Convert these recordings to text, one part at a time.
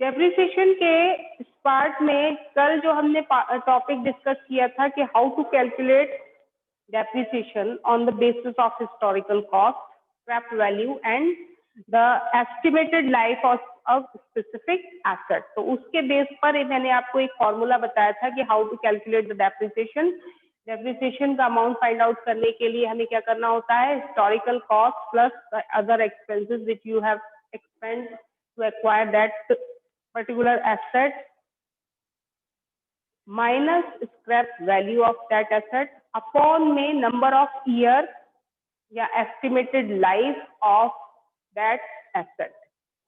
Depreciation के इस part में कल जो हमने टॉपिक डिस्कस किया था कि how to calculate depreciation on the basis of historical cost, scrap value and the estimated life of a specific asset. तो उसके बेस पर मैंने आपको एक फॉर्मूला बताया था कि how to calculate the depreciation. Depreciation का अमाउंट फाइंड आउट करने के लिए हमें क्या करना होता है, historical cost plus other expenses which you have expend to acquire that particular asset minus scrap value of that asset upon में number of year या estimated life of that asset।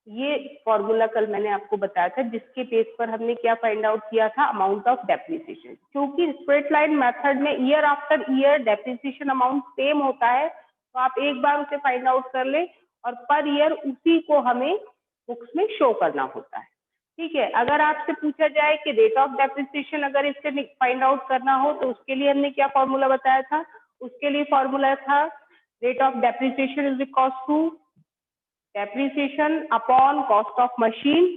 ये फॉर्मूला कल मैंने आपको बताया था जिसके बेस पर हमने क्या फाइंड आउट किया था, अमाउंट ऑफ डेप्रिसिएशन। क्योंकि स्ट्रेट लाइन मेथड में year after year depreciation amount same होता है, तो आप एक बार उसे फाइंड आउट कर ले और पर ईयर उसी को हमें बुक्स में शो करना होता है। ठीक है, अगर आपसे पूछा जाए कि रेट ऑफ डेप्रिसिएशन अगर इससे फाइंड आउट करना हो तो उसके लिए हमने क्या फॉर्मूला बताया था, उसके लिए फॉर्मूला था rate of depreciation is equal to depreciation upon cost of machine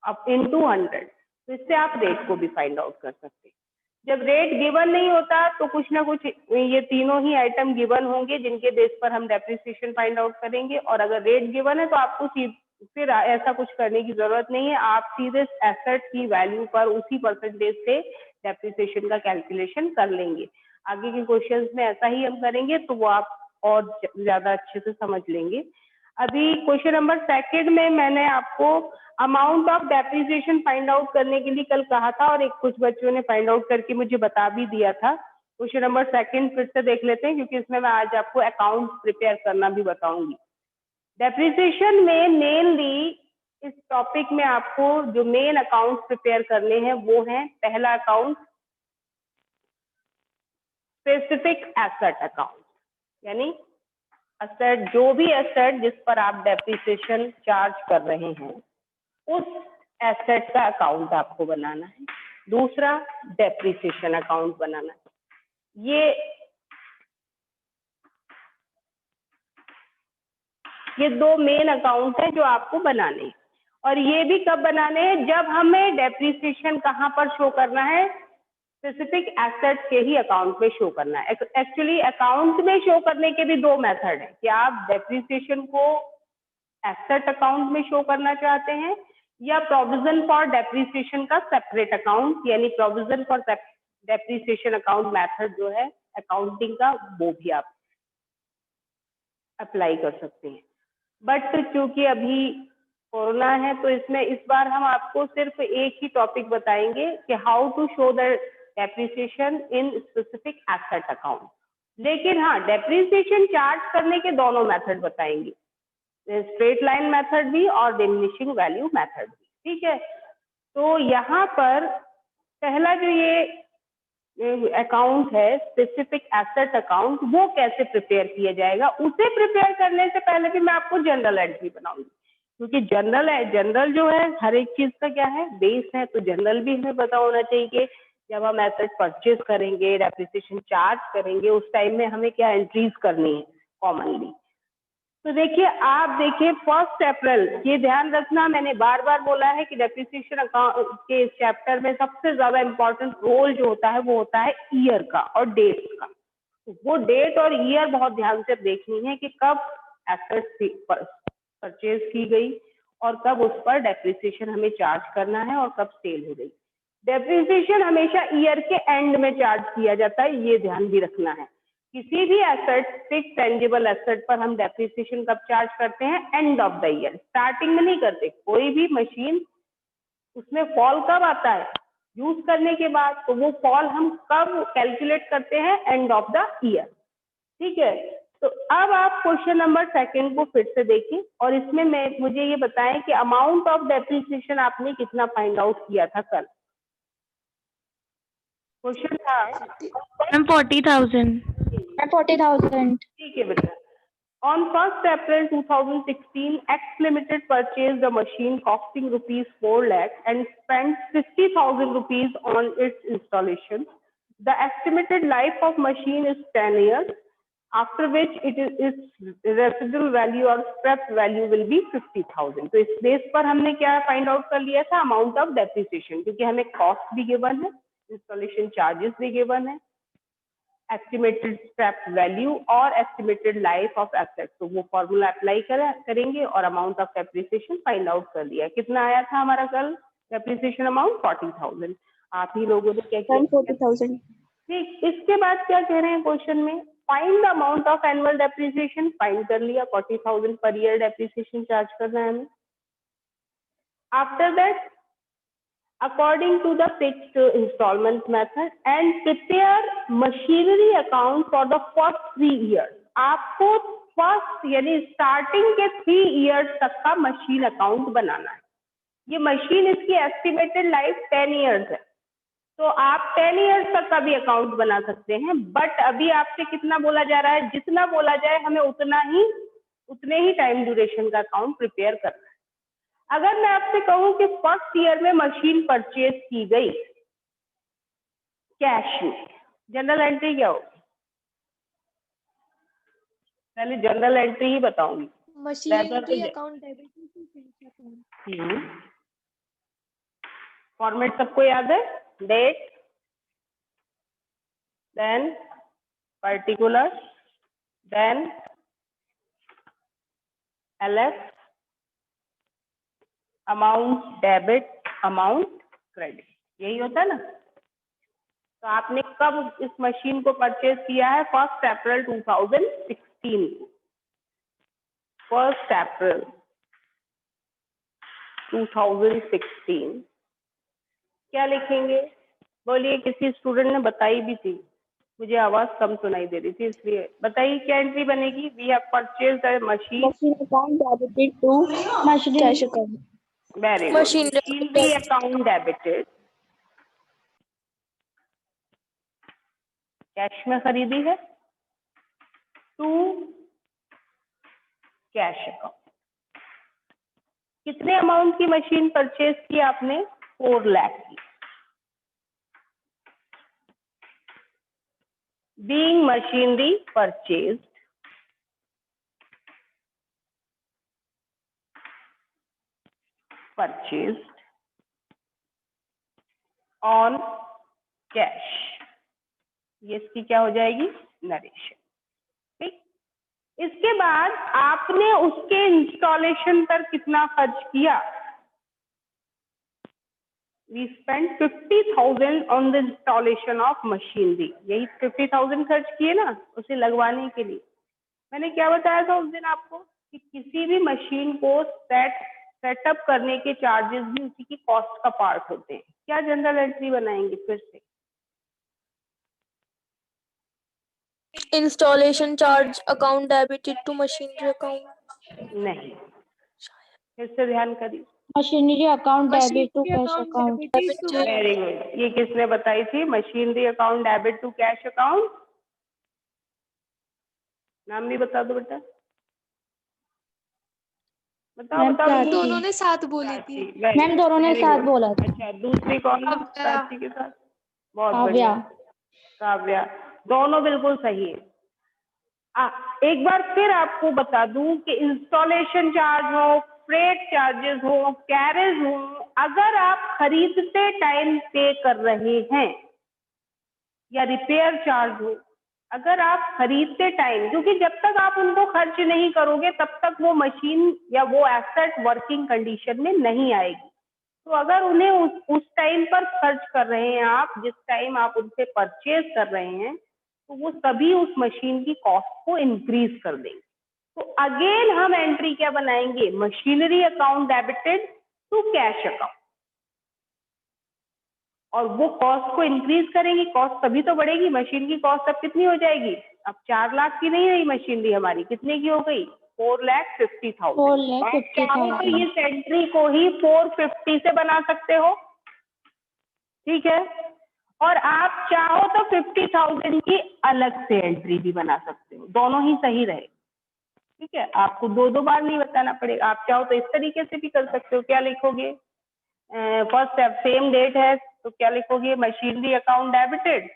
up into 100। तो इससे आप रेट को भी फाइंड आउट कर सकते हैं। जब रेट गिवन नहीं होता तो कुछ ना कुछ ये तीनों ही आइटम गिवन होंगे जिनके बेस पर हम डेप्रिसिएशन फाइंड आउट करेंगे, और अगर रेट गिवन है तो आपको फिर ऐसा कुछ करने की जरूरत नहीं है, आप सीधे एसेट की वैल्यू पर उसी परसेंटेज से डेप्रिसिएशन का कैलकुलेशन कर लेंगे। आगे के क्वेश्चंस में ऐसा ही हम करेंगे तो वो आप और ज्यादा अच्छे से समझ लेंगे। अभी क्वेश्चन नंबर सेकंड में मैंने आपको amount of depreciation find out करने के लिए कल कहा था और कुछ बच्चों ने फाइंड आउट करके मुझे बता भी दिया था। क्वेश्चन नंबर सेकंड फिर से देख लेते हैं क्योंकि इसमें मैं आज आपको अकाउंट प्रिपेयर करना भी बताऊंगी। डेप्रिसिएशन में मेनली इस टॉपिक में आपको जो मेन अकाउंट प्रिपेयर करने हैं वो है, पहला अकाउंट स्पेसिफिक एसेट अकाउंट, यानी एसेट, जो भी एसेट जिस पर आप डेप्रिसिएशन चार्ज कर रहे हैं उस एसेट का अकाउंट आपको बनाना है। दूसरा डेप्रिसिएशन अकाउंट बनाना है। ये दो मेन अकाउंट है जो आपको बनाने हैं, और ये भी कब बनाने हैं, जब हमें डेप्रिसिएशन कहाँ पर शो करना है, स्पेसिफिक एसेट के ही अकाउंट में शो करना है। एक्चुअली अकाउंट में शो करने के भी दो मेथड है कि आप डेप्रिसिएशन को एसेट अकाउंट में शो करना चाहते हैं या प्रोविजन फॉर डेप्रिसिएशन का सेपरेट अकाउंट, यानी provision for depreciation account method जो है अकाउंटिंग का, वो भी आप अप्लाई कर सकते हैं। बट क्योंकि अभी कोरोना है तो इसमें इस बार हम आपको सिर्फ एक ही टॉपिक बताएंगे कि how to show the depreciation in specific asset account. लेकिन हाँ, डेप्रिसिएशन चार्ज करने के दोनों मेथड बताएंगे, स्ट्रेट लाइन मेथड भी और डिमिनिशिंग वैल्यू मेथड भी। ठीक है, तो यहाँ पर पहला जो ये अकाउंट है स्पेसिफिक एसेट अकाउंट, वो कैसे प्रिपेयर किया जाएगा, उसे प्रिपेयर करने से पहले भी मैं आपको जनरल एंट्री बनाऊंगी, क्योंकि जनरल जो है हर एक चीज का क्या है, बेस है। तो जनरल भी हमें पता होना चाहिए कि जब हम एसेट परचेज करेंगे, डेप्रिसिएशन चार्ज करेंगे, उस टाइम में हमें क्या एंट्रीज करनी है कॉमनली। तो देखिए, आप देखिए 1 अप्रैल, ये ध्यान रखना, मैंने बार बार बोला है कि डेप्रिसिएशन अकाउंट के इस चैप्टर में सबसे ज्यादा इंपॉर्टेंट रोल जो होता है वो होता है ईयर का और डेट का। तो वो डेट और ईयर बहुत ध्यान से देखनी है कि कब एसेट परचेज की गई और कब उस पर डेप्रिसिएशन हमें चार्ज करना है और कब सेल हो गई। डेप्रिसिएशन हमेशा ईयर के एंड में चार्ज किया जाता है, ये ध्यान भी रखना है। किसी भी एसेट, फिक्स टेंजिबल एसेट पर हम डेप्रिसिएशन कब चार्ज करते हैं, end of the year, starting में नहीं करते। कोई भी मशीन, उसमें फॉल कब आता है, यूज करने के बाद, तो वो फॉल हम कब कैलकुलेट करते हैं, एंड ऑफ द ईयर। ठीक है, तो अब आप क्वेश्चन नंबर सेकंड को फिर से देखिए और इसमें मुझे ये बताएं कि अमाउंट ऑफ डेप्रिसिएशन आपने कितना फाइंड आउट किया था कल। क्वेश्चन था 40,000। 40,000। ठीक है बेटा। On 1st April 2016, X Limited purchased a machine costing rupees 4 lakh and spent 50,000 rupees on its installation. The estimated life of machine is 10 years. After which it is residual value और scrap value will be 50,000। तो इस base पर हमने क्या find out कर लिया था, amount of depreciation, क्योंकि हमें कॉस्ट भी गिवन है, इंस्टॉलेशन चार्जेस भी गिवन है, एस्टिमेटेड स्क्रैप वैल्यू और एस्टिमेटेड लाइफ ऑफ एसेट। तो वो फॉर्मूला अप्लाई करेंगे और amount of depreciation find out कर लिया। कितना आया था हमारा कल डेप्रिसिएशन अमाउंट? 40,000। आप ही लोगों ने क्या किया? 40,000। ठीक, इसके बाद क्या कह रहे हैं क्वेश्चन में, find the amount of annual depreciation. Find कर लिया, 40,000 पर ईयर डेप्रिसिएशन चार्ज करना है हमें। After that according to the fixed installment method and prepare machinery account for the first 3 years। आपको फर्स्ट यानी स्टार्टिंग के 3 इयर्स तक का मशीन अकाउंट बनाना है। ये मशीन, इसकी एस्टिमेटेड लाइफ 10 इयर्स है, तो आप 10 इयर्स तक का भी अकाउंट बना सकते हैं। बट अभी आपसे कितना बोला जा रहा है? जितना बोला जाए हमें उतने ही टाइम ड्यूरेशन का अकाउंट प्रिपेयर करना है। अगर मैं आपसे कहूं कि फर्स्ट ईयर में मशीन परचेज की गई कैश में, जनरल एंट्री क्या होगी? पहले जनरल एंट्री ही बताऊंगी। Machinery account debit to cash account. Format सबको याद है? Date, then particular, then LF, amount debit, amount credit, यही होता है ना। तो आपने कब इस मशीन को परचेज किया है? 1 अप्रैल 2016 को। 1 अप्रैल 2016 क्या लिखेंगे? बोलिए, किसी स्टूडेंट ने बताई भी थी, मुझे आवाज कम सुनाई दे रही थी, इसलिए बताइए क्या एंट्री बनेगी? We have purchased a machine account debited to machinery cash account. Very good. Machinery account debited, cash में खरीदी है, टू कैश अकाउंट। कितने अमाउंट की मशीन परचेज की आपने? 4 लाख की। Being machinery purchased on cash, ये इसकी क्या हो जाएगी? नरेशन। ठीक, इसके बाद आपने उसके इंस्टॉलेशन पर कितना खर्च किया? We spend 50,000 on the installation of machinery. यही 50,000 खर्च किए ना उसे लगवाने के लिए। मैंने क्या बताया था उस दिन आपको कि किसी भी मशीन को सेटअप करने के चार्जेस भी उसी की कॉस्ट का पार्ट होते हैं। क्या जनरल एंट्री बनाएंगे फिर से? Installation charge account debited to machinery account. नहीं, फिर से ध्यान करिए। Machinery account debit to cash account. Very good. ये किसने बताई थी? Machinery account debit to cash account. नाम भी बता दो बेटा, बताओ बताओ। दोनों ने साथ बोली थी मैम, दोनों ने साथ बोला था। अच्छा, दूसरी कौन है? प्राची के साथ। बहुत बढ़िया, काव्या। काव्या। दोनों बिल्कुल सही है। एक बार फिर आपको बता दूं कि इंस्टॉलेशन चार्ज हो, फ्रेट चार्जेस हो, कैरेज हो, अगर आप खरीदते टाइम पे कर रहे हैं, या रिपेयर चार्ज हो, अगर आप खरीदते टाइम, क्योंकि जब तक आप उनको खर्च नहीं करोगे तब तक वो मशीन या वो एसेट वर्किंग कंडीशन में नहीं आएगी। तो अगर उन्हें उस टाइम पर खर्च कर रहे हैं आप, जिस टाइम आप उनसे परचेज कर रहे हैं, तो वो सभी उस मशीन की कॉस्ट को इंक्रीज कर देंगे। तो अगेन हम एंट्री क्या बनाएंगे? Machinery account debited to cash account. और वो कॉस्ट को इंक्रीज करेंगी, कॉस्ट तभी तो बढ़ेगी। मशीन की कॉस्ट अब कितनी हो जाएगी? अब 4 लाख की नहीं रही मशीनरी हमारी, कितने की हो गई? 4,50,000। 4,50,000। इस एंट्री को ही 450 से बना सकते हो, ठीक है। और आप चाहो तो 50,000 की अलग से एंट्री भी बना सकते हो, दोनों ही सही रहे, ठीक है। आपको 2 बार नहीं बताना पड़ेगा। आप चाहो तो इस तरीके से भी कर सकते हो। क्या लिखोगे? फर्स्ट सेम डेट है तो क्या लिखोगे? मशीनरी अकाउंट डेबिटेड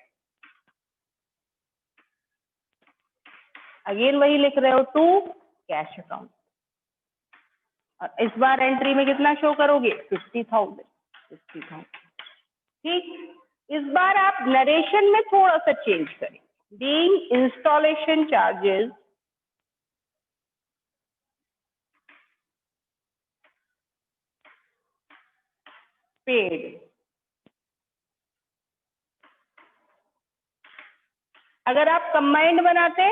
अगेन वही लिख रहे हो टू कैश अकाउंट, और इस बार एंट्री में कितना शो करोगे 50,000। ठीक, इस बार आप नरेशन में थोड़ा सा चेंज करें, बीइंग इंस्टॉलेशन चार्जेस पेड। अगर आप कंबाइंड बनाते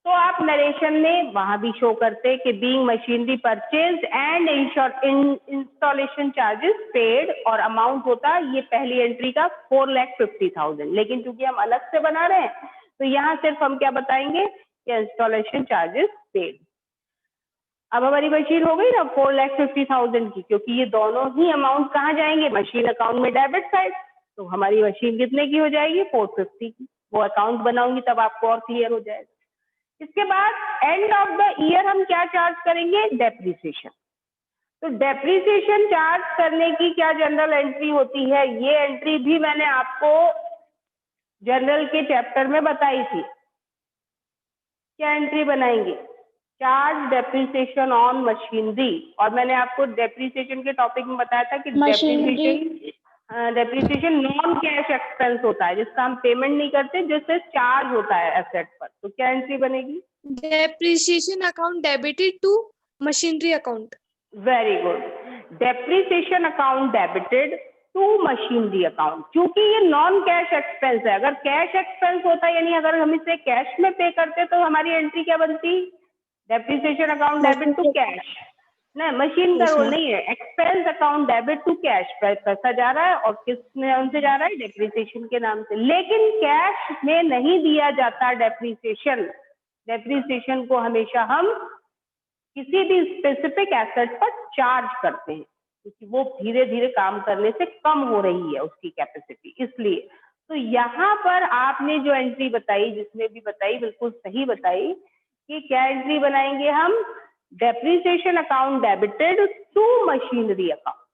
तो आप नरेशन में वहां भी शो करते कि being machinery purchase and installation charges paid, और अमाउंट होता ये पहली एंट्री का 4,50,000। लेकिन चूंकि हम अलग से बना रहे हैं तो यहाँ सिर्फ हम क्या बताएंगे कि इंस्टॉलेशन चार्जेस पेड। अब हमारी मशीन हो गई ना 4,50,000 की, क्योंकि ये दोनों ही अमाउंट कहाँ जाएंगे, मशीन अकाउंट में डेबिट साइड, तो हमारी मशीन कितने की हो जाएगी 450 की। वो अकाउंट बनाऊंगी तब आपको और क्लियर हो जाएगा। इसके बाद एंड ऑफ द ईयर हम क्या चार्ज करेंगे, डेप्रिसिएशन। तो डेप्रिसिएशन चार्ज करने की क्या जनरल एंट्री होती है, ये एंट्री भी मैंने आपको जनरल के चैप्टर में बताई थी। क्या एंट्री बनाएंगे, चार्ज डेप्रिसिएशन ऑन मशीनरी, और मैंने आपको डेप्रिसिएशन के टॉपिक में बताया था कि डेप्रिसिएशन नॉन कैश एक्सपेंस होता है जिसका हम पेमेंट नहीं करते, जिससे चार्ज होता है एसेट पर। तो क्या एंट्री बनेगी, Depreciation account debited to machinery account. Very good, depreciation account debited to machinery account. क्योंकि ये नॉन कैश एक्सपेंस है, अगर कैश एक्सपेंस होता यानी अगर हम इसे कैश में पे करते तो हमारी एंट्री क्या बनती, depreciation account debit to cash. नहीं, मशीन का रोल नहीं है, expense account debit to cash, पैसा जा रहा है और किस नाम से जा रहा है, डेप्रिसिएशन के नाम से। लेकिन कैश में नहीं दिया जाता डेप्रिसिएशन, डेप्रिसिएशन को हमेशा हम किसी भी स्पेसिफिक एसेट पर चार्ज करते हैं, क्योंकि वो धीरे धीरे काम करने से कम हो रही है उसकी कैपेसिटी, इसलिए। तो यहाँ पर आपने जो एंट्री बताई, जिसमें भी बताई बिल्कुल सही बताई कि क्या एंट्री बनाएंगे हम, depreciation account debited to machinery account.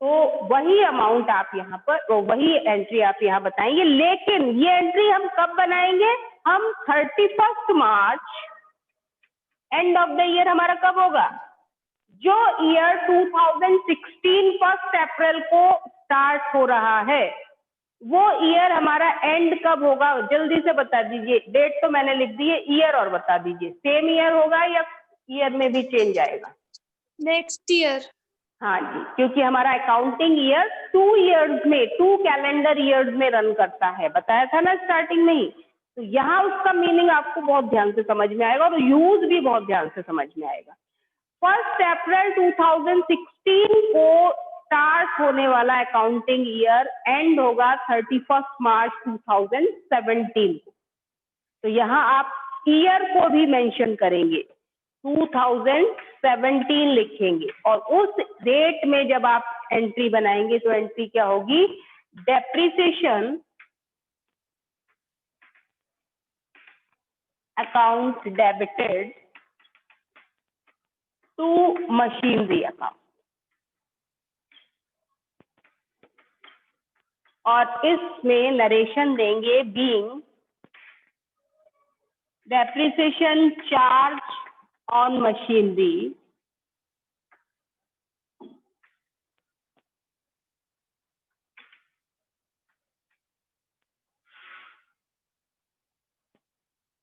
तो वही अमाउंट आप यहाँ पर, तो वही एंट्री आप यहाँ बताएंगे। लेकिन ये एंट्री हम कब बनाएंगे, हम 31 मार्च, एंड ऑफ द ईयर हमारा कब होगा, जो ईयर 2016 1 अप्रैल को स्टार्ट हो रहा है, वो ईयर हमारा एंड कब होगा, जल्दी से बता दीजिए। डेट तो मैंने लिख दी है, ईयर और बता दीजिए, सेम ईयर होगा या ईयर में भी चेंज आएगा, Next year. हाँ जी, क्योंकि हमारा अकाउंटिंग ईयर 2 ईयर्स में, 2 कैलेंडर ईयर्स में रन करता है, बताया था ना स्टार्टिंग में ही। तो यहाँ उसका मीनिंग आपको बहुत ध्यान से समझ में आएगा और यूज भी बहुत ध्यान से समझ में आएगा। 1 अप्रैल 2016 को स्टार्ट होने वाला अकाउंटिंग ईयर एंड होगा 31 मार्च 2017 को। तो यहाँ आप ईयर को भी मेंशन करेंगे, 2017 लिखेंगे, और उस डेट में जब आप एंट्री बनाएंगे तो एंट्री क्या होगी, depreciation account debited to machinery account. और इसमें नरेशन देंगे being depreciation charge on machinery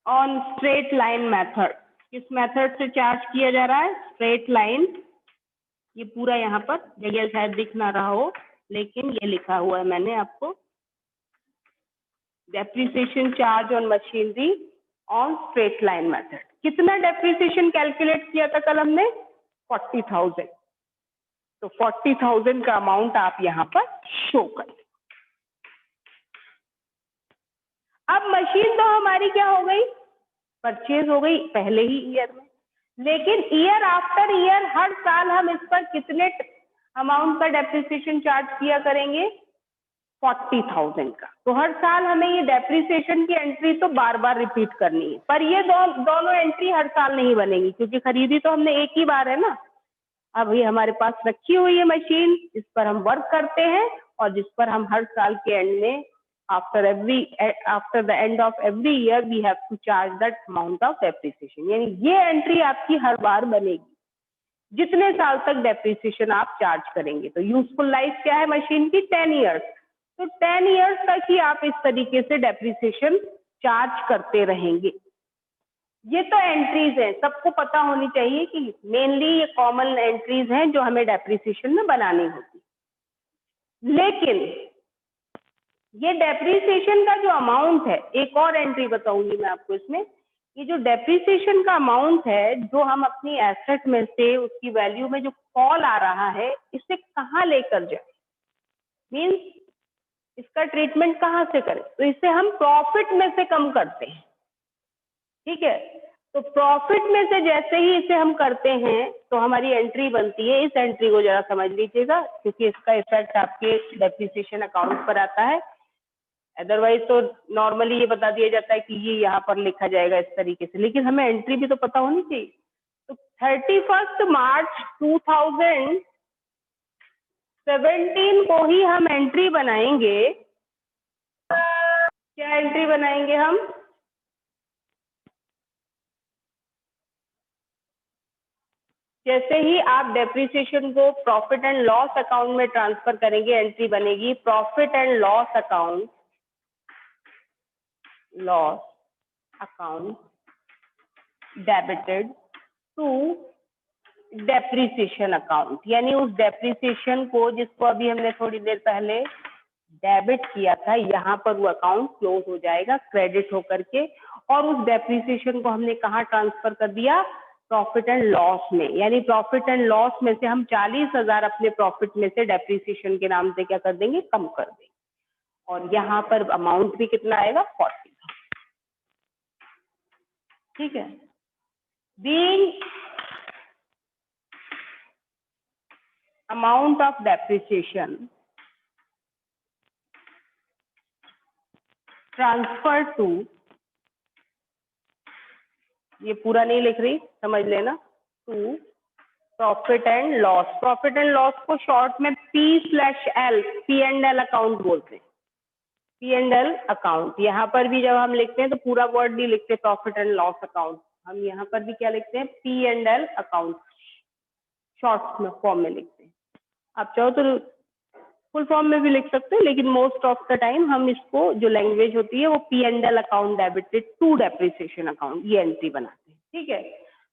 on straight line method. किस मेथड से चार्ज किया जा रहा है, स्ट्रेट लाइन। ये पूरा यहाँ पर जगह शायद दिख ना रहा हो, लेकिन ये लिखा हुआ है मैंने आपको, depreciation charge on machinery on straight line method. कितना डेप्रिसिएशन कैलकुलेट किया था कल हमने, 40,000। तो 40,000 का अमाउंट आप यहाँ पर शो करें। अब मशीन तो हमारी क्या हो गई, परचेज हो गई पहले ही ईयर में, लेकिन ईयर आफ्टर ईयर हर साल हम इस पर कितने अमाउंट का डेप्रिसिएशन चार्ज किया करेंगे, 40,000 का। तो हर साल हमें ये डेप्रिसिएशन की एंट्री तो बार बार रिपीट करनी है, पर ये दोनों एंट्री हर साल नहीं बनेगी, क्योंकि खरीदी तो हमने एक ही बार है ना। अब ये हमारे पास रखी हुई है मशीन, इस पर हम वर्क करते हैं और जिस पर हम हर साल के एंड में after the end of every year we have to charge that amount of depreciation. यानी ये एंट्री आपकी हर बार बनेगी जितने साल तक डेप्रिसिएशन आप चार्ज करेंगे। तो यूजफुल लाइफ क्या है मशीन की? 10 इयर्स। तो 10 इयर्स तक ही आप इस तरीके से डेप्रिसिएशन चार्ज करते रहेंगे। ये तो एंट्रीज हैं, सबको पता होनी चाहिए कि मेनली ये कॉमन एंट्रीज हैं जो हमें डेप्रिसिएशन में बनानी होती। लेकिन ये डेप्रिसिएशन का जो अमाउंट है, एक और एंट्री बताऊंगी मैं आपको इसमें, ये जो डेप्रिसिएशन का अमाउंट है जो हम अपनी एसेट में से उसकी वैल्यू में जो फॉल आ रहा है, इसे कहाँ लेकर जाए, मीन्स इसका ट्रीटमेंट कहाँ से करें? तो इसे हम प्रॉफिट में से कम करते हैं। ठीक है, तो प्रॉफिट में से जैसे ही इसे हम करते हैं तो हमारी एंट्री बनती है। इस एंट्री को जरा समझ लीजिएगा क्योंकि इसका इफेक्ट आपके डेप्रिसिएशन अकाउंट पर आता है। अदरवाइज तो नॉर्मली ये बता दिया जाता है कि ये यहाँ पर लिखा जाएगा इस तरीके से, लेकिन हमें एंट्री भी तो पता होनी चाहिए। तो 31 मार्च 2017 को ही हम एंट्री बनाएंगे। क्या एंट्री बनाएंगे हम? जैसे ही आप डेप्रिसिएशन को प्रॉफिट एंड लॉस अकाउंट में ट्रांसफर करेंगे, एंट्री बनेगी profit and loss account, loss account debited to depreciation account. यानी उस डेप्रिसिएशन को जिसको अभी हमने थोड़ी देर पहले डेबिट किया था, यहाँ पर वो अकाउंट क्लोज हो जाएगा क्रेडिट होकर के, और उस डेप्रिसिएशन को हमने कहाँ ट्रांसफर कर दिया? प्रॉफिट एंड लॉस में। यानी प्रॉफिट एंड लॉस में से हम 40,000 अपने प्रॉफिट में से डेप्रिसिएशन के नाम से क्या कर देंगे? कम कर देंगे। और यहाँ पर अमाउंट भी कितना आएगा? 40। ठीक है, being amount of depreciation transfer to, ये पूरा नहीं लिख रही, समझ लेना, to profit and loss. Profit and loss को शॉर्ट में P/L, P&L अकाउंट बोलते हैं। P&L अकाउंट, यहाँ पर भी जब हम लिखते हैं तो पूरा वर्ड नहीं लिखते प्रॉफिट एंड लॉस अकाउंट, हम यहाँ पर भी क्या लिखते हैं? P&L अकाउंट, शॉर्ट में फॉर्म में लिखते हैं। आप चाहो तो फुल फॉर्म में भी लिख सकते हैं, लेकिन मोस्ट ऑफ द टाइम हम इसको जो लैंग्वेज होती है वो P&L account debited to depreciation account, ये एंट्री बनाते हैं। ठीक है,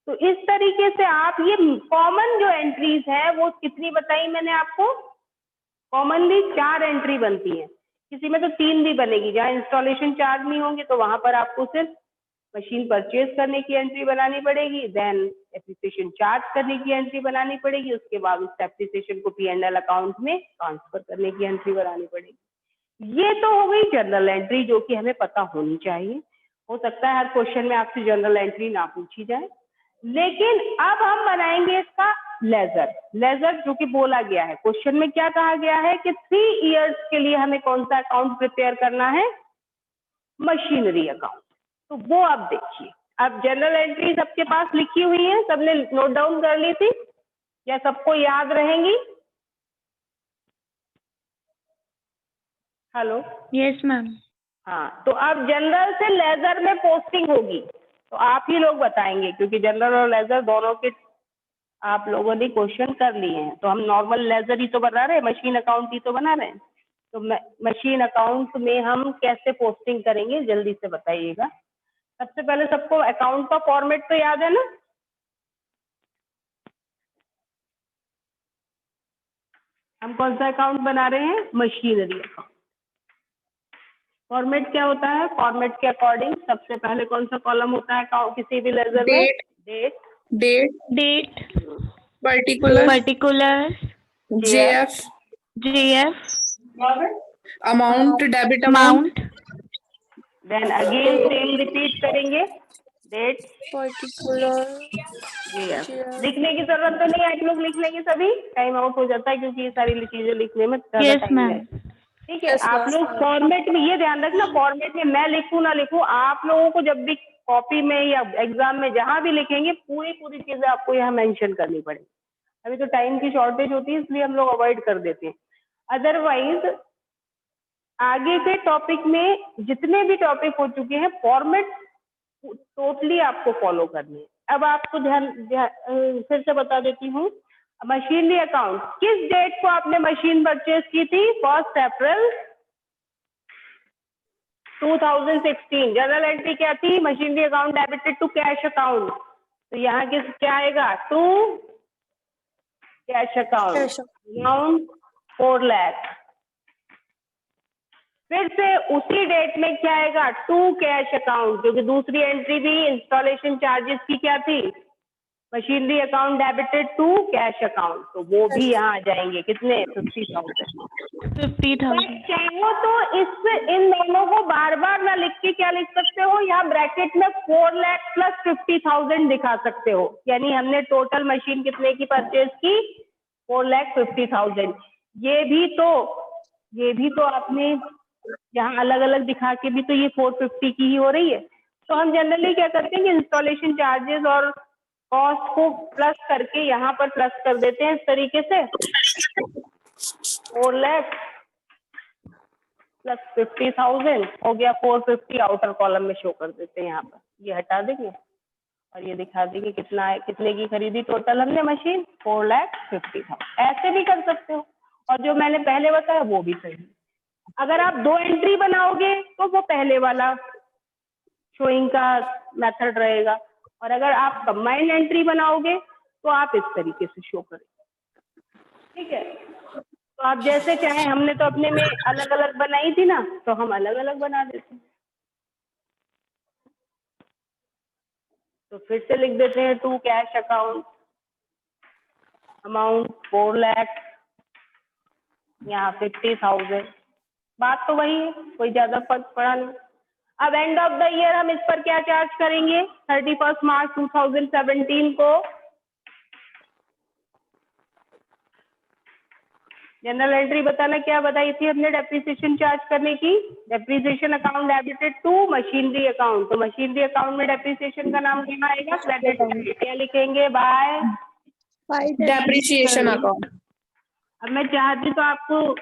तो इस तरीके से आप ये कॉमन जो एंट्रीज है वो कितनी बताई मैंने आपको? कॉमनली 4 एंट्री बनती है, किसी में तो 3 भी बनेगी। जहाँ इंस्टॉलेशन चार्ज नहीं होंगे तो वहां पर आपको सिर्फ मशीन परचेज करने की एंट्री बनानी पड़ेगी, देन डेप्रिसिएशन चार्ज करने की एंट्री बनानी पड़ेगी, उसके बाद उस डेप्रिसिएशन को P&L अकाउंट में ट्रांसफर करने की एंट्री बनानी पड़ेगी। ये तो हो गई जनरल एंट्री जो कि हमें पता होनी चाहिए। हो सकता है हर क्वेश्चन में आपसे जनरल एंट्री ना पूछी जाए, लेकिन अब हम बनाएंगे इसका लेजर। लेजर जो कि बोला गया है क्वेश्चन में, क्या कहा गया है कि 3 इयर्स के लिए हमें कौन सा अकाउंट प्रिपेयर करना है? Machinery account. तो वो आप देखिए, अब जनरल एंट्री सबके पास लिखी हुई है, सबने नोट डाउन कर ली थी या सबको याद रहेंगी? Hello, yes ma'am. हाँ, तो अब जनरल से लेजर में पोस्टिंग होगी तो आप ही लोग बताएंगे, क्योंकि जनरल और लेजर दोनों के आप लोगों ने क्वेश्चन कर लिए हैं। तो हम नॉर्मल लेजर ही तो बना रहे हैं, मशीन अकाउंट ही तो बना रहे हैं। तो मशीन अकाउंट में हम कैसे पोस्टिंग करेंगे जल्दी से बताइएगा। सबसे पहले सबको अकाउंट का फॉर्मेट तो याद है ना? हम कौन सा अकाउंट बना रहे हैं? Machinery account. फॉर्मेट क्या होता है? फॉर्मेट के अकॉर्डिंग सबसे पहले कौन सा कॉलम होता है अकाउंट किसी भी लेजर में? Date, particular, JF, amount, debit amount, then again same repeat करेंगे, डेट, पर्टिकुलर, लिखने की जरूरत तो नहीं है, आप लोग लिख लेंगे सभी, टाइम आउट हो जाता है क्योंकि ये सारी चीजें लिखने में ज्यादा यस टाइम मैम। है। ठीक है, आप लोग फॉर्मेट में ये ध्यान रखना, फॉर्मेट में मैं लिखूं ना लिखूं, आप लोगों को जब भी कॉपी में या एग्जाम में जहां भी लिखेंगे पूरी चीजें आपको यहाँ मेंशन करनी पड़ेगी। अभी तो टाइम की शॉर्टेज होती है इसलिए हम लोग अवॉइड कर देते हैं, अदरवाइज आगे के टॉपिक में जितने भी टॉपिक हो चुके हैं फॉर्मेट टोटली आपको फॉलो करनी है। अब आपको फिर से बता देती हूँ, मशीनरी अकाउंट किस डेट को आपने मशीन परचेज की थी? 1 अप्रैल 2016। जनरल एंट्री क्या थी? Machinery account debited to cash account. तो यहाँ क्या आएगा? To cash account amount 4 lakh. फिर से उसी डेट में क्या आएगा? टू कैश अकाउंट, क्योंकि दूसरी एंट्री भी इंस्टॉलेशन चार्जेस की क्या थी? Machinery account debited to cash account, तो वो भी यहाँ आ जाएंगे। कितने? 50,000। 50,000. चाहो तो इन दोनों को बार बार ना लिख के क्या लिख सकते हो, यहाँ ब्रैकेट में 4 लाख प्लस 50,000 दिखा सकते हो। यानी हमने टोटल मशीन कितने की परचेज की? 4,50,000। ये भी तो आपने यहाँ अलग अलग दिखा के भी तो ये 450 की ही हो रही है। तो हम जनरली क्या करते हैं कि इंस्टॉलेशन चार्जेस और कॉस्ट को प्लस करके यहाँ पर प्लस कर देते हैं इस तरीके से। 4 लाख प्लस 50,000 हो गया 450, आउटर कॉलम में शो कर देते हैं। यहाँ पर ये हटा देंगे और ये दिखा देंगे कितना है, कितने की खरीदी टोटल हमने मशीन? 4,50,000। ऐसे भी कर सकते हो, और जो मैंने पहले बताया वो भी सही। अगर आप 2 एंट्री बनाओगे तो वो पहले वाला शोइंग का मेथड रहेगा, और अगर आप कंबाइंड एंट्री बनाओगे तो आप इस तरीके से शो करेंगे। ठीक है, तो आप जैसे चाहें, हमने तो अपने में अलग अलग बनाई थी ना, तो हम अलग अलग बना देते हैं। तो फिर से लिख देते हैं to cash account amount 4 lakh, यहाँ 50,000। बात तो वही है, कोई ज्यादा फर्क पड़ा नहीं। अब एंड ऑफ द ईयर हम इस पर क्या चार्ज करेंगे? 31 मार्च 2017 को जनरल एंट्री बताना क्या बताई थी हमने डेप्रिसिएशन चार्ज करने की? Depreciation account debited to machinery account. तो मशीनरी अकाउंट में डेप्रिसिएशन का नाम क्या आएगा? क्रेडिट। क्या लिखेंगे? By Depreciation account. अब मैं चाहती तो आपको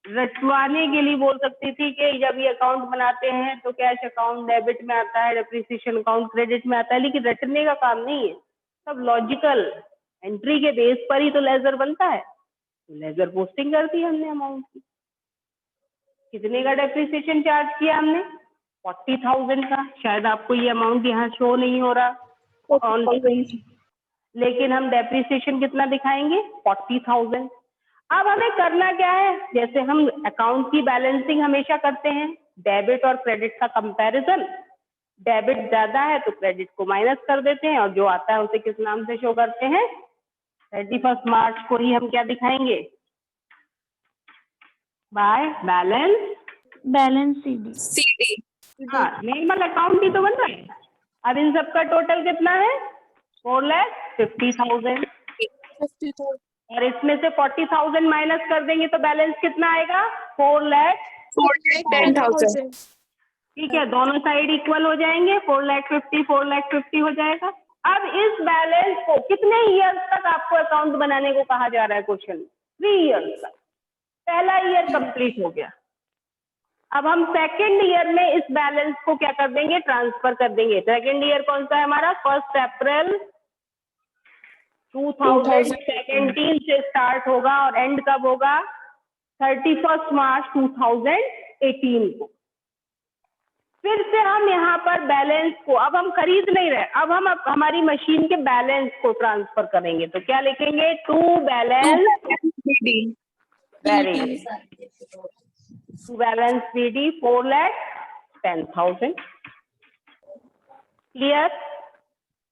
रटवाने के लिए बोल सकती थी कि जब ये अकाउंट बनाते हैं तो कैश अकाउंट डेबिट में आता है, डेप्रिसिएशन अकाउंट क्रेडिट में आता है, लेकिन रटने का काम नहीं है। सब लॉजिकल एंट्री के बेस पर ही तो लेजर बनता है। तो लेजर पोस्टिंग कर दी हमने अमाउंट की। कितने का डेप्रिसिएशन चार्ज किया हमने? 40,000 का। शायद आपको ये अमाउंट यहाँ शो नहीं हो रहा, लेकिन हम डेप्रिसिएशन कितना दिखाएंगे? 40,000। अब हमें करना क्या है? जैसे हम अकाउंट की बैलेंसिंग हमेशा करते हैं, डेबिट और क्रेडिट का कंपैरिजन। डेबिट ज्यादा है तो क्रेडिट को माइनस कर देते हैं, और जो आता है उसे किस नाम से शो करते हैं? 31 मार्च को ही हम क्या दिखाएंगे? By balance CD. हाँ, नॉर्मल अकाउंट ही तो बन रहा है। अब इन सबका टोटल कितना है? 4,50,000। 50,000. और इसमें से 40,000 माइनस कर देंगे तो बैलेंस कितना आएगा? 4,10,000। 10,000. ठीक है, दोनों साइड इक्वल हो जाएंगे। 4,50,000 हो जाएगा। अब इस बैलेंस को कितने ईयर्स तक आपको अकाउंट बनाने को कहा जा रहा है? क्वेश्चन 3 ईयर्स तक। पहला ईयर कंप्लीट हो गया। अब हम सेकेंड ईयर में इस बैलेंस को क्या कर देंगे? ट्रांसफर कर देंगे। सेकेंड ईयर कौन सा है हमारा? 1 अप्रैल 2017 से स्टार्ट होगा और एंड कब होगा? 31 मार्च 2018 को। फिर से हम यहाँ पर बैलेंस को, अब हम खरीद नहीं रहे, अब हम हमारी मशीन के बैलेंस को ट्रांसफर करेंगे। तो क्या लिखेंगे? To balance to balance BD 4,10,000। Clear?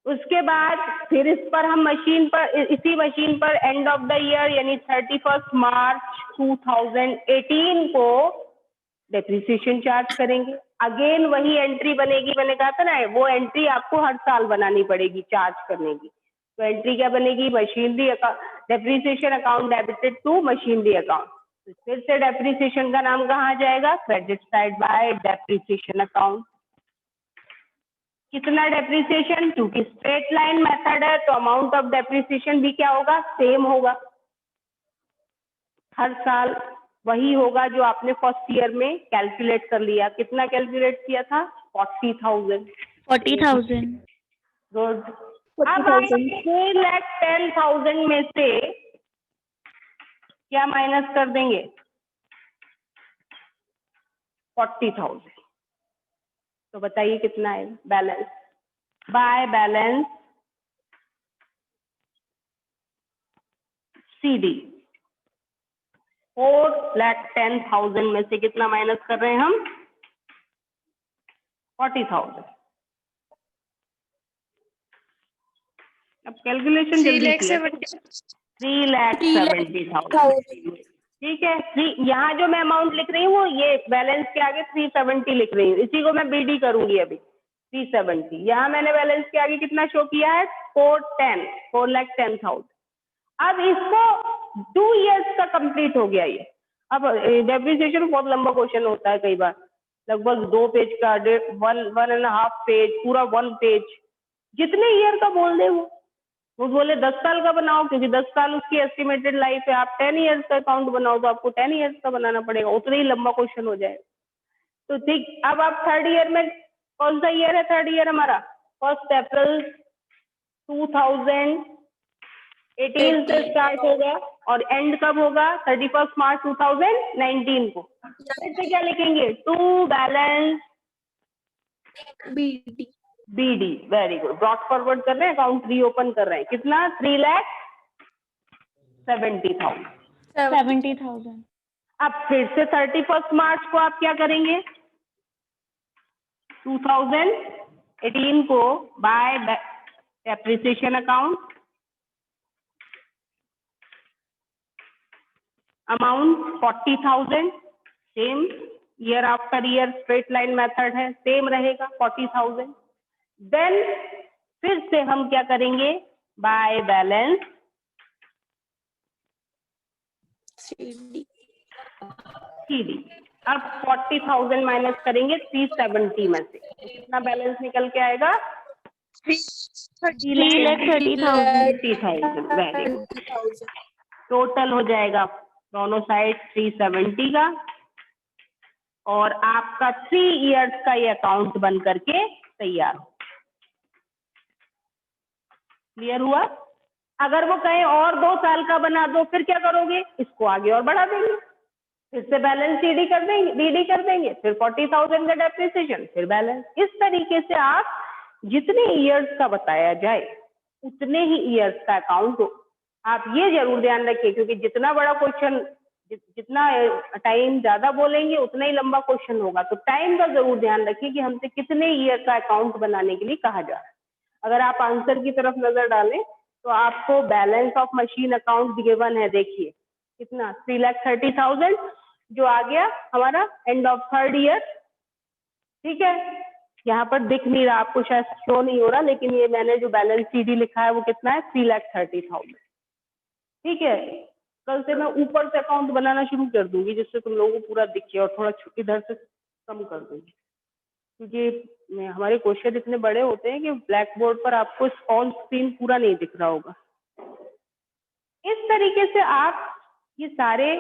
उसके बाद फिर इस पर हम इसी मशीन पर एंड ऑफ द ईयर यानी 31 मार्च 2018 को डेप्रिसिएशन चार्ज करेंगे। अगेन वही एंट्री बनेगी, मैंने कहा था ना, वो एंट्री आपको हर साल बनानी पड़ेगी चार्ज करने की। तो एंट्री क्या बनेगी? Machinery account depreciation account debited to machinery account. फिर से डेप्रिसिएशन का नाम कहाँ जाएगा? Credit side by depreciation account. कितना डेप्रिसिएशन? क्योंकि स्ट्रेट लाइन मेथड है तो अमाउंट ऑफ डेप्रिसिएशन भी क्या होगा? सेम होगा हर साल। वही होगा जो आपने फर्स्ट ईयर में कैलकुलेट कर लिया। कितना कैलकुलेट किया था? 40,000। 40,000. गुड। अब आप 3,10,000 में से क्या माइनस कर देंगे? 40,000। तो बताइए कितना है बैलेंस? बाय बैलेंस CD 4,10,000 में से कितना माइनस कर रहे हैं हम? 40,000। अब कैलकुलेशन जल्दी किया। 3,70,000। ठीक है। यहाँ जो मैं अमाउंट लिख रही हूँ वो ये बैलेंस के आगे 370 लिख रही हूँ, इसी को मैं BD करूंगी अभी। 370 यहाँ मैंने बैलेंस के आगे कितना शो किया है? 4,10,000। अब इसको 2 इयर्स का कंप्लीट हो गया ये। अब डेप्रिसिएशन बहुत लंबा क्वेश्चन होता है कई बार, लगभग 2 पेज का, 1.5 पेज, पूरा 1 पेज, जितने ईयर का बोल दे वो बोले 10 साल का बनाओ, क्योंकि 10 साल उसकी एस्टिमेटेड लाइफ है। आप 10 इयर्स का अकाउंट बनाओ तो आपको 10 इयर्स का बनाना पड़ेगा, उतना ही लंबा क्वेश्चन हो जाएगा। तो ठीक, अब आप थर्ड ईयर में, कौन सा ईयर है थर्ड ईयर हमारा? 1 अप्रैल 2018 से स्टार्ट होगा और एंड कब होगा? 31 मार्च 2019 को। इससे क्या लिखेंगे? To balance BD। Very good. Brought forward कर रहे हैं, अकाउंट रीओपन कर रहे हैं। कितना? 3,70,000। 70,000. अब फिर से 31 मार्च को आप क्या करेंगे? 2018 को bye depreciation account, amount 40,000, same year after year straight line method है, सेम रहेगा 40,000। देन फिर से हम क्या करेंगे? By balance CD। अब 40,000 माइनस करेंगे 370 में से, तो कितना बैलेंस निकल के आएगा? 3,30,000. Very good. टोटल हो जाएगा दोनों साइड 370 का, और आपका 3 इयर्स का ये अकाउंट बन करके तैयार हो। क्लियर हुआ? अगर वो कहें और 2 साल का बना दो, फिर क्या करोगे? इसको आगे और बढ़ा देंगे, फिर से बैलेंस BD कर देंगे, फिर 40,000 का डेप्रिसिएशन, फिर बैलेंस। इस तरीके से आप जितने ईयर्स का बताया जाए उतने ही ईयर्स का अकाउंट हो। आप ये जरूर ध्यान रखिए, क्योंकि जितना बड़ा क्वेश्चन, जितना टाइम ज्यादा बोलेंगे उतना ही लंबा क्वेश्चन होगा। तो टाइम का जरूर ध्यान रखिए कि हमसे कितने ईयर का अकाउंट बनाने के लिए कहा जा रहा है। अगर आप आंसर की तरफ नजर डालें तो आपको balance of machine account given है, देखिए कितना? 3,30,000 जो आ गया हमारा एंड ऑफ थर्ड ईयर। ठीक है, यहाँ पर दिख नहीं रहा आपको, शायद शो नहीं हो रहा, लेकिन ये मैंने जो बैलेंस CD लिखा है वो कितना है? 3,30,000। ठीक है, कल से मैं ऊपर से अकाउंट बनाना शुरू कर दूंगी, जिससे तुम लोगों को पूरा दिखे, और थोड़ा इधर से कम कर दूंगी, क्योंकि हमारे क्वेश्चन इतने बड़े होते हैं कि ब्लैक बोर्ड पर आपको ऑन स्क्रीन पूरा नहीं दिख रहा होगा। इस तरीके से आप ये सारे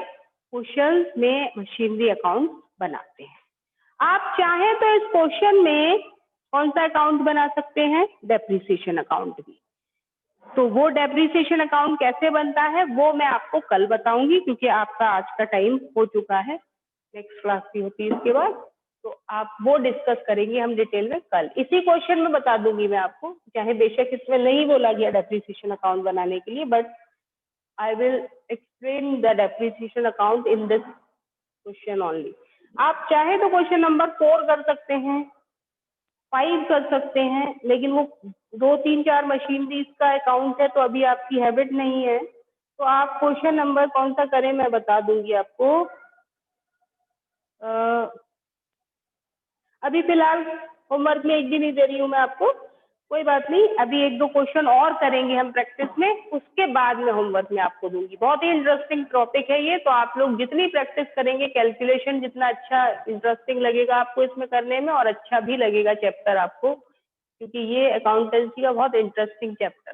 क्वेश्चन में मशीनरी अकाउंट बनाते हैं। आप चाहें तो इस क्वेश्चन में कौन सा अकाउंट बना सकते हैं? डेप्रिसिएशन अकाउंट भी। तो वो डेप्रिसिएशन अकाउंट कैसे बनता है वो मैं आपको कल बताऊंगी, क्योंकि आपका आज का टाइम हो चुका है, नेक्स्ट क्लास की होती है इसके बाद, तो आप वो डिस्कस करेंगे हम डिटेल में कल। इसी क्वेश्चन में बता दूंगी मैं आपको, चाहे बेशक इसमें नहीं बोला गया डेप्रिसिएशन अकाउंट बनाने के लिए, but I will explain the depreciation account in this question only. आप चाहे तो क्वेश्चन नंबर 4 कर सकते हैं, 5 कर सकते हैं, लेकिन वो 2, 3, 4 मशीनरीज का अकाउंट है, तो अभी आपकी हैबिट नहीं है, तो आप क्वेश्चन नंबर कौन सा करें मैं बता दूंगी आपको। अभी फिलहाल होमवर्क में 1 दिन ही दे रही हूँ मैं आपको, कोई बात नहीं, अभी 1-2 क्वेश्चन और करेंगे हम प्रैक्टिस में, उसके बाद में होमवर्क में आपको दूंगी। बहुत ही इंटरेस्टिंग टॉपिक है ये, तो आप लोग जितनी प्रैक्टिस करेंगे, कैलकुलेशन जितना अच्छा इंटरेस्टिंग लगेगा आपको इसमें करने में, और अच्छा भी लगेगा चैप्टर आपको, क्योंकि ये अकाउंटेंसी का बहुत इंटरेस्टिंग चैप्टर